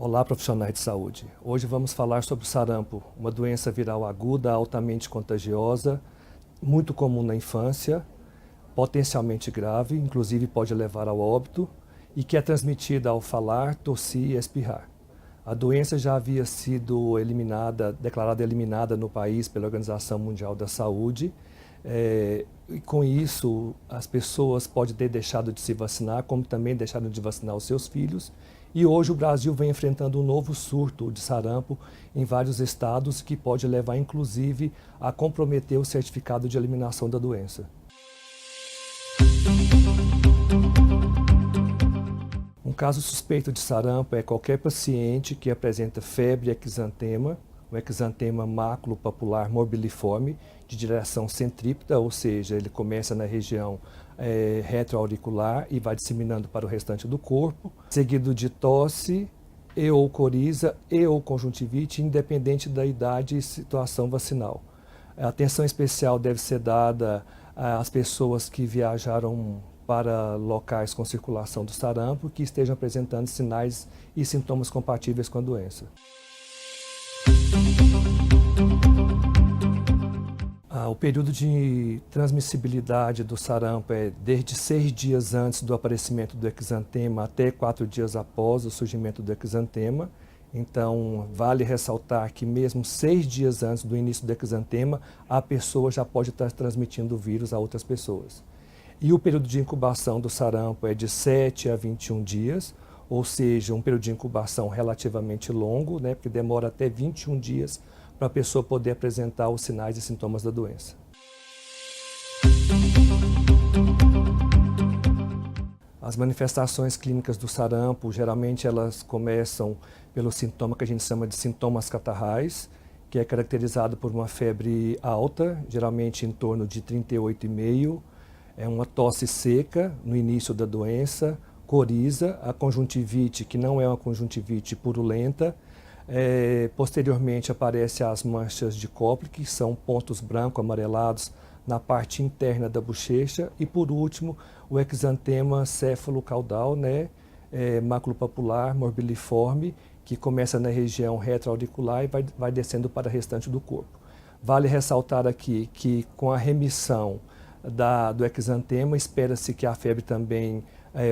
Olá, profissionais de saúde. Hoje vamos falar sobre o sarampo, uma doença viral aguda, altamente contagiosa, muito comum na infância, potencialmente grave, inclusive pode levar ao óbito, e que é transmitida ao falar, tossir e espirrar. A doença já havia sido declarada eliminada no país pela Organização Mundial da Saúde, e com isso as pessoas podem ter deixado de se vacinar, como também deixaram de vacinar os seus filhos. E hoje o Brasil vem enfrentando um novo surto de sarampo em vários estados que pode levar inclusive a comprometer o certificado de eliminação da doença. Um caso suspeito de sarampo é qualquer paciente que apresenta febre e exantema, o exantema maculopapular morbiliforme, de direção centrípeta, ou seja, ele começa na região retroauricular e vai disseminando para o restante do corpo, seguido de tosse, ou coriza, ou conjuntivite, independente da idade e situação vacinal. A atenção especial deve ser dada às pessoas que viajaram para locais com circulação do sarampo que estejam apresentando sinais e sintomas compatíveis com a doença. O período de transmissibilidade do sarampo é desde 6 dias antes do aparecimento do exantema até 4 dias após o surgimento do exantema. Então, vale ressaltar que mesmo 6 dias antes do início do exantema, a pessoa já pode estar transmitindo o vírus a outras pessoas. E o período de incubação do sarampo é de 7 a 21 dias, ou seja, um período de incubação relativamente longo, porque demora até 21 dias para a pessoa poder apresentar os sinais e sintomas da doença. As manifestações clínicas do sarampo, geralmente elas começam pelo sintoma que a gente chama de sintomas catarrais, que é caracterizado por uma febre alta, geralmente em torno de 38,5, é uma tosse seca no início da doença, coriza, a conjuntivite, que não é uma conjuntivite purulenta. Posteriormente aparecem as manchas de Koplik, que são pontos branco amarelados na parte interna da bochecha, e por último o exantema céfalo-caudal, maculopapular morbiliforme, que começa na região retroauricular e vai descendo para o restante do corpo. Vale ressaltar aqui que com a remissão do exantema espera-se que a febre também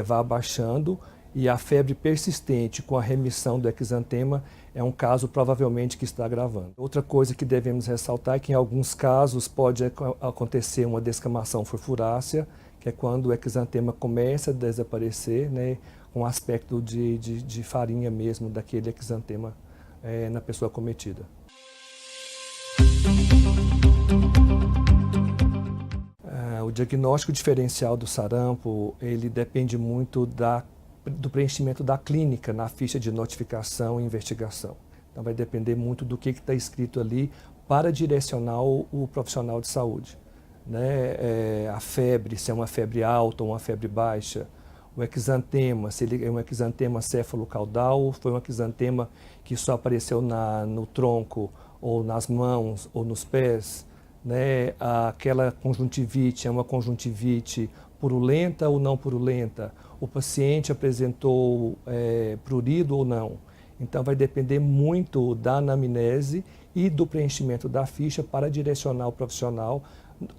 vá abaixando, e a febre persistente com a remissão do exantema é um caso provavelmente que está agravando. Outra coisa que devemos ressaltar é que em alguns casos pode acontecer uma descamação furfurácea, que é quando o exantema começa a desaparecer, com aspecto de farinha mesmo daquele exantema na pessoa acometida. O diagnóstico diferencial do sarampo, ele depende muito do preenchimento da clínica na ficha de notificação e investigação. Então vai depender muito do que está escrito ali para direcionar o profissional de saúde. A febre, se é uma febre alta ou uma febre baixa, o exantema, se ele é um exantema céfalo-caudal ou foi um exantema que só apareceu no tronco ou nas mãos ou nos pés, aquela conjuntivite é uma conjuntivite purulenta ou não purulenta, o paciente apresentou prurido ou não. Então vai depender muito da anamnese e do preenchimento da ficha para direcionar o profissional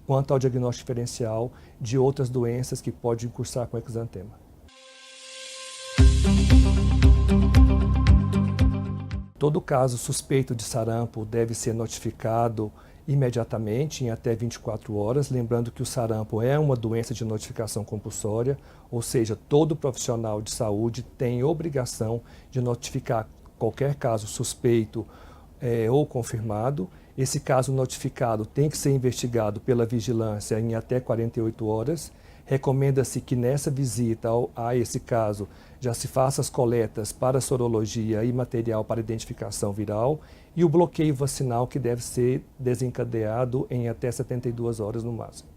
quanto ao diagnóstico diferencial de outras doenças que podem cursar com exantema. Todo caso suspeito de sarampo deve ser notificado imediatamente, em até 24 horas, lembrando que o sarampo é uma doença de notificação compulsória, ou seja, todo profissional de saúde tem obrigação de notificar qualquer caso suspeito ou confirmado. Esse caso notificado tem que ser investigado pela vigilância em até 48 horas. Recomenda-se que nessa visita a esse caso já se faça as coletas para sorologia e material para identificação viral e o bloqueio vacinal, que deve ser desencadeado em até 72 horas no máximo.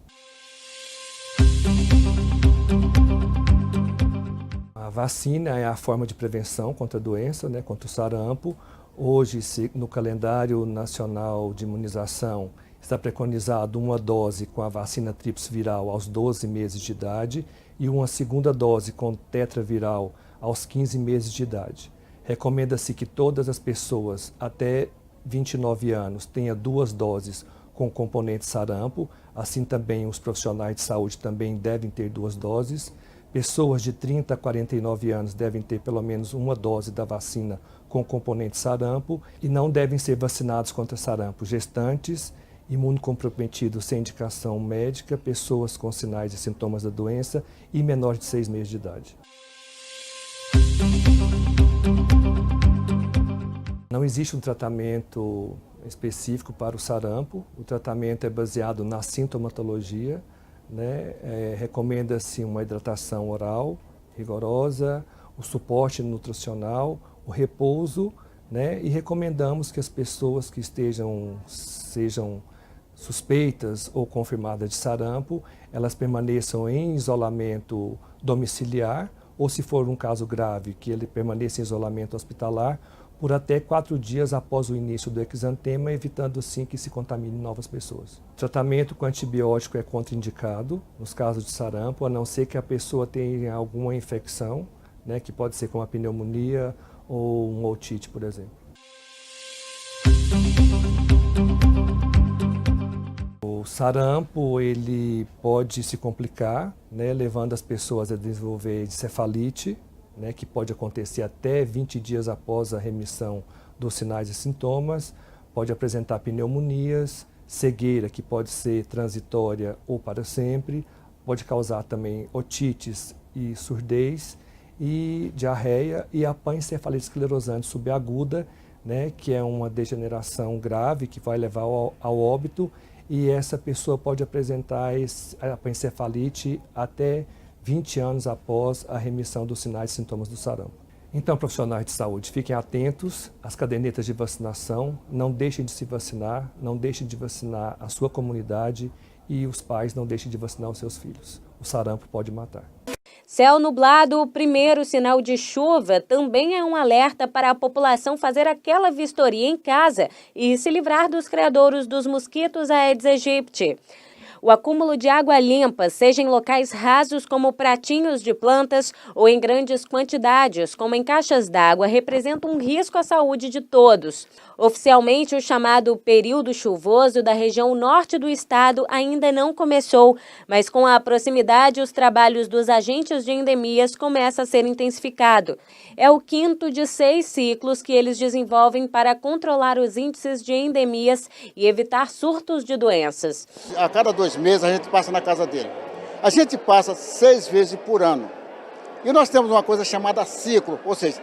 A vacina é a forma de prevenção contra a doença, contra o sarampo. Hoje, no calendário nacional de imunização, está preconizado uma dose com a vacina tríplice viral aos 12 meses de idade e uma segunda dose com tetraviral aos 15 meses de idade. Recomenda-se que todas as pessoas até 29 anos tenham 2 doses com componente sarampo, assim também os profissionais de saúde também devem ter 2 doses. Pessoas de 30 a 49 anos devem ter pelo menos 1 dose da vacina com componente sarampo e não devem ser vacinados contra sarampo gestantes, imunocomprometidos sem indicação médica, pessoas com sinais e sintomas da doença e menores de 6 meses de idade. Não existe um tratamento específico para o sarampo. O tratamento é baseado na sintomatologia, né? Recomenda-se uma hidratação oral rigorosa, o suporte nutricional, o repouso, né? E recomendamos que as pessoas que sejam suspeitas ou confirmadas de sarampo, elas permaneçam em isolamento domiciliar, ou se for um caso grave, que ele permaneça em isolamento hospitalar, por até 4 dias após o início do exantema, evitando assim que se contamine novas pessoas. O tratamento com antibiótico é contraindicado nos casos de sarampo, a não ser que a pessoa tenha alguma infecção, né, que pode ser como a pneumonia ou uma otite, por exemplo. O sarampo ele pode se complicar, né, levando as pessoas a desenvolver encefalite, né, que pode acontecer até 20 dias após a remissão dos sinais e sintomas, pode apresentar pneumonias, cegueira, que pode ser transitória ou para sempre, pode causar também otites e surdez, e diarreia e a pancefalite esclerosante subaguda, né, que é uma degeneração grave que vai levar ao óbito, e essa pessoa pode apresentar a pancefalite até 20 anos após a remissão dos sinais e sintomas do sarampo. Então, profissionais de saúde, fiquem atentos às cadernetas de vacinação, não deixem de se vacinar, não deixem de vacinar a sua comunidade e os pais não deixem de vacinar os seus filhos. O sarampo pode matar. Céu nublado, o primeiro sinal de chuva, também é um alerta para a população fazer aquela vistoria em casa e se livrar dos criadouros dos mosquitos Aedes aegypti. O acúmulo de água limpa, seja em locais rasos como pratinhos de plantas ou em grandes quantidades, como em caixas d'água, representa um risco à saúde de todos. Oficialmente, o chamado período chuvoso da região norte do estado ainda não começou, mas com a proximidade, os trabalhos dos agentes de endemias começam a ser intensificados. É o 5º de 6 ciclos que eles desenvolvem para controlar os índices de endemias e evitar surtos de doenças. A cada 2 meses a gente passa na casa dele. A gente passa 6 vezes por ano. E nós temos uma coisa chamada ciclo, ou seja,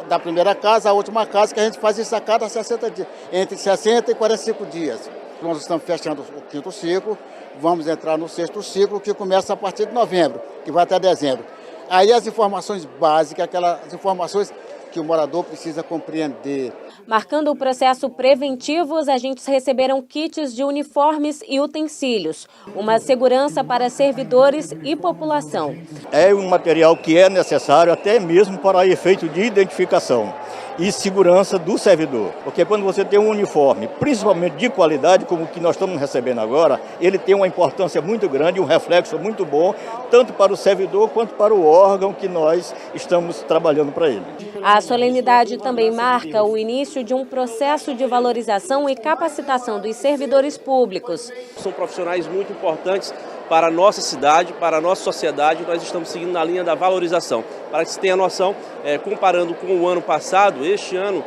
da primeira casa à última casa, que a gente faz isso a cada 60 dias, entre 60 e 45 dias. Nós estamos fechando o 5º ciclo, vamos entrar no 6º ciclo, que começa a partir de novembro, que vai até dezembro. Aí as informações básicas, aquelas informações que o morador precisa compreender. Marcando o processo preventivo, os agentes receberam kits de uniformes e utensílios, uma segurança para servidores e população. É um material que é necessário até mesmo para efeito de identificação e segurança do servidor. Porque quando você tem um uniforme, principalmente de qualidade, como o que nós estamos recebendo agora, ele tem uma importância muito grande, um reflexo muito bom, tanto para o servidor quanto para o órgão que nós estamos trabalhando para ele. A solenidade também marca o início de um processo de valorização e capacitação dos servidores públicos. São profissionais muito importantes para a nossa cidade, para a nossa sociedade. Nós estamos seguindo na linha da valorização. Para que se tenha noção, comparando com o ano passado, este ano,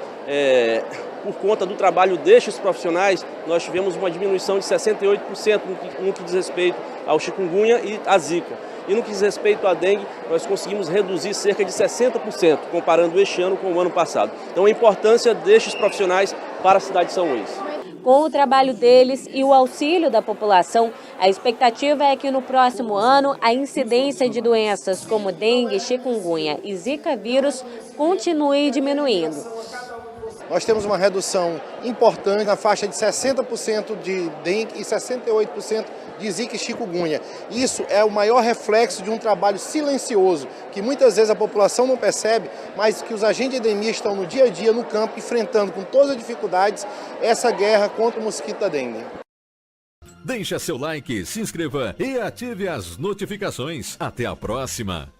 por conta do trabalho destes profissionais, nós tivemos uma diminuição de 68% no que diz respeito ao chikungunya e à zika. E no que diz respeito à dengue, nós conseguimos reduzir cerca de 60%, comparando este ano com o ano passado. Então, a importância destes profissionais para a cidade de São Luís. Com o trabalho deles e o auxílio da população, a expectativa é que no próximo ano a incidência de doenças como dengue, chikungunya e zika vírus continue diminuindo. Nós temos uma redução importante na faixa de 60% de dengue e 68% de zika e chikungunya. Isso é o maior reflexo de um trabalho silencioso, que muitas vezes a população não percebe, mas que os agentes de endemia estão no dia a dia, no campo, enfrentando com todas as dificuldades essa guerra contra o mosquito da dengue. Deixa seu like, se inscreva e ative as notificações. Até a próxima!